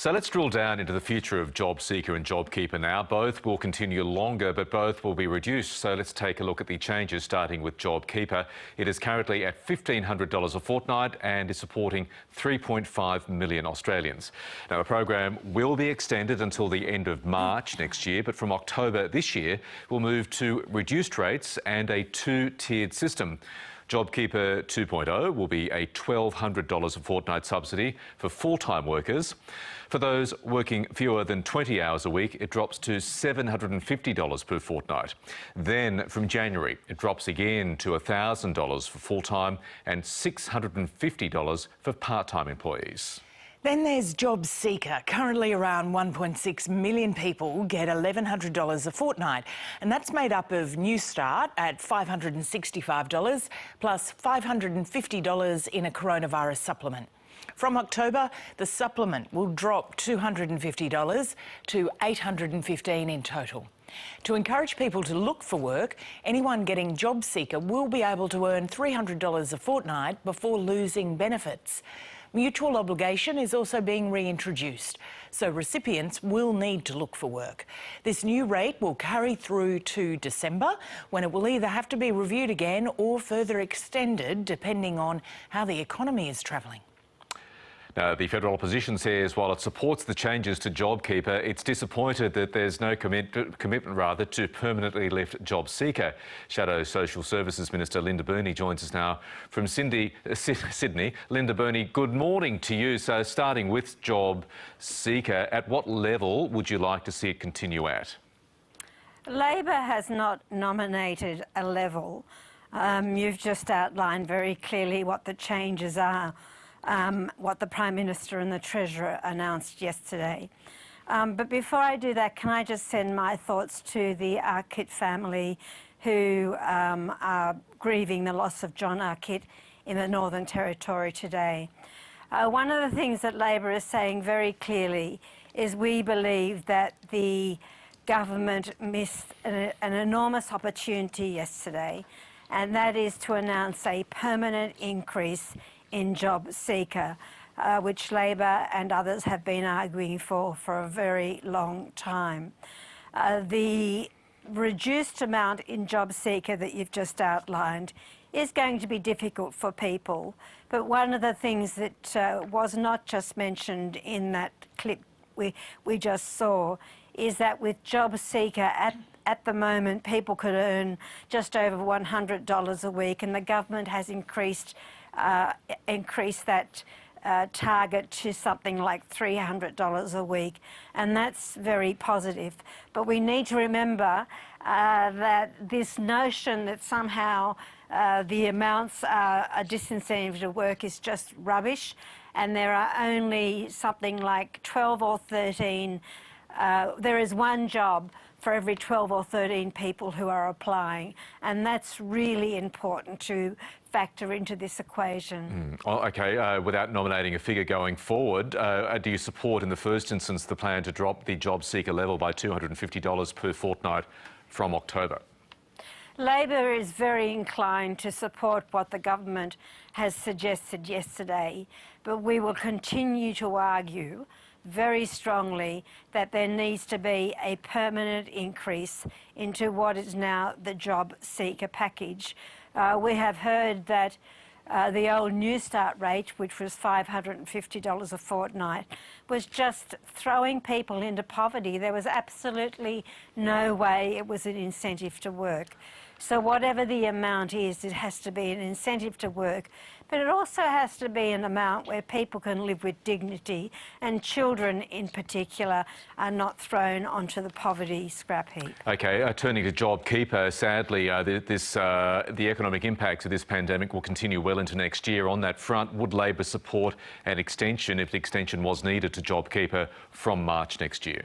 So let's drill down into the future of JobSeeker and JobKeeper now. Both will continue longer, but both will be reduced. So let's take a look at the changes, starting with JobKeeper. It is currently at $1,500 a fortnight and is supporting 3.5 million Australians. Now, the program will be extended until the end of March next year, but from October this year, we'll move to reduced rates and a two-tiered system. JobKeeper 2.0 will be a $1,200 a fortnight subsidy for full-time workers. For those working fewer than 20 hours a week, it drops to $750 per fortnight. Then from January, it drops again to $1,000 for full-time and $650 for part-time employees. Then there's JobSeeker. Currently around 1.6 million people get $1,100 a fortnight, and that's made up of New Start at $565 plus $550 in a coronavirus supplement. From October, the supplement will drop $250 to $815 in total. To encourage people to look for work, anyone getting JobSeeker will be able to earn $300 a fortnight before losing benefits. Mutual obligation is also being reintroduced, so recipients will need to look for work. This new rate will carry through to December, when it will either have to be reviewed again or further extended, depending on how the economy is travelling. Now, the federal opposition says while it supports the changes to JobKeeper, it's disappointed that there's no commitment to permanently lift JobSeeker. Shadow Social Services Minister Linda Burney joins us now from Sydney. Linda Burney, good morning to you. So starting with JobSeeker, at what level would you like to see it continue at? Labor has not nominated a level. You've just outlined very clearly what the changes are. What the Prime Minister and the Treasurer announced yesterday. But before I do that, can I just send my thoughts to the Arquette family who are grieving the loss of John Arquette in the Northern Territory today. One of the things that Labor is saying very clearly is we believe that the government missed an enormous opportunity yesterday, and that is to announce a permanent increase in JobSeeker, which Labor and others have been arguing for a very long time. The reduced amount in JobSeeker that you've just outlined is going to be difficult for people, but one of the things that was not just mentioned in that clip we just saw is that with JobSeeker at the moment people could earn just over $100 a week, and the government has increased that target to something like $300 a week, and that's very positive. But we need to remember that this notion that somehow the amounts are a disincentive to work is just rubbish, and there are only something like 12 or 13, there is one job for every 12 or 13 people who are applying, and that's really important to factor into this equation. OK, without nominating a figure going forward, do you support in the first instance the plan to drop the JobSeeker level by $250 per fortnight from October? Labor is very inclined to support what the government has suggested yesterday, but we will continue to argue very strongly that there needs to be a permanent increase into what is now the JobSeeker package. We have heard that the old New Start rate, which was $550 a fortnight, was just throwing people into poverty. There was absolutely no way it was an incentive to work. So whatever the amount is, it has to be an incentive to work, but it also has to be an amount where people can live with dignity, and children in particular are not thrown onto the poverty scrap heap. OK, turning to JobKeeper, sadly the economic impacts of this pandemic will continue well into next year. On that front, would Labor support an extension, if the extension was needed, to JobKeeper from March next year?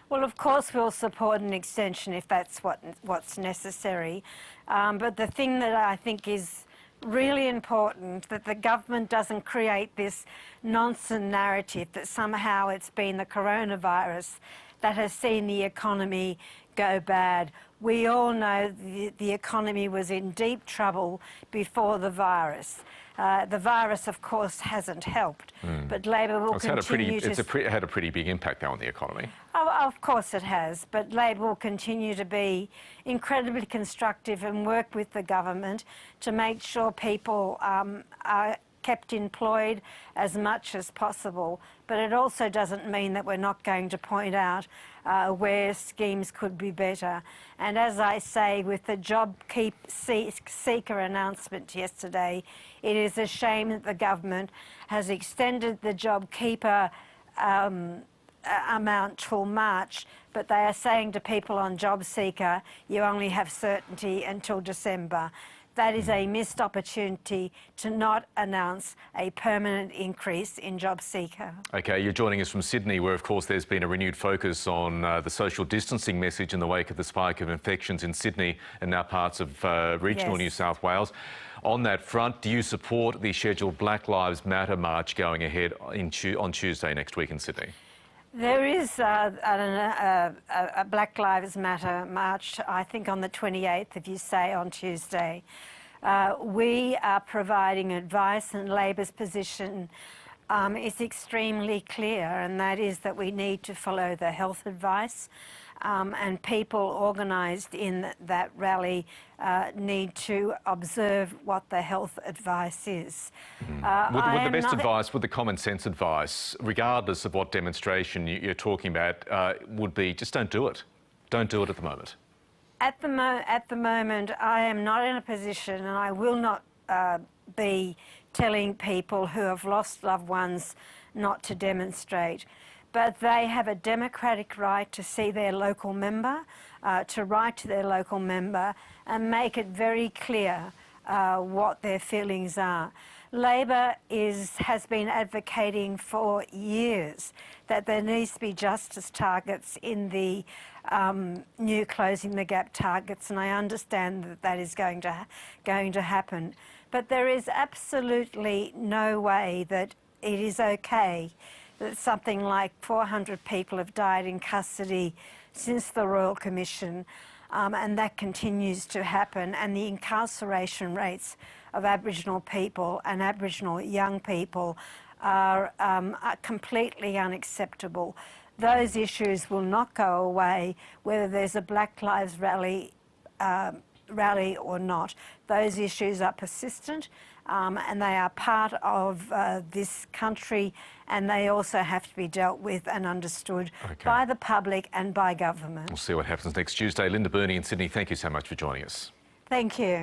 Well, of course we'll support an extension if that's what's necessary. But the thing that I think is really important, that the government doesn't create this nonsense narrative that somehow it's been the coronavirus that has seen the economy go bad. We all know the economy was in deep trouble before the virus. The virus, of course, hasn't helped, but Labor will continue to... It's had a pretty big impact, though, on the economy. Oh, of course it has, but Labor will continue to be incredibly constructive and work with the government to make sure people are kept employed as much as possible. But it also doesn't mean that we're not going to point out where schemes could be better. And as I say, with the JobKeeper announcement yesterday, it is a shame that the government has extended the JobKeeper amount till March, but they are saying to people on JobSeeker, you only have certainty until December. That is a missed opportunity to not announce a permanent increase in JobSeeker. OK, you're joining us from Sydney, where, of course, there's been a renewed focus on the social distancing message in the wake of the spike of infections in Sydney and now parts of regional New South Wales. On that front, do you support the scheduled Black Lives Matter march going ahead on Tuesday next week in Sydney? There is a Black Lives Matter march, I think on the 28th, if you say on Tuesday. We are providing advice, and Labor's position is extremely clear, and that is that we need to follow the health advice, and people organised in that rally need to observe what the health advice is. Would the best advice, would the common sense advice, regardless of what demonstration you're talking about, would be just don't do it? Don't do it at the moment. At the moment, I am not in a position, and I will not be telling people who have lost loved ones not to demonstrate. But they have a democratic right to see their local member, to write to their local member and make it very clear what their feelings are. Labor has been advocating for years that there needs to be justice targets in the new Closing the Gap targets, and I understand that that is going to happen. But there is absolutely no way that it is okay that something like 400 people have died in custody since the Royal Commission, and that continues to happen, and the incarceration rates of Aboriginal people and Aboriginal young people are completely unacceptable. Those issues will not go away whether there's a Black Lives rally or not. Those issues are persistent, and they are part of this country, and they also have to be dealt with and understood by the public and by government. We'll see what happens next Tuesday. Linda Burney in Sydney, thank you so much for joining us. Thank you.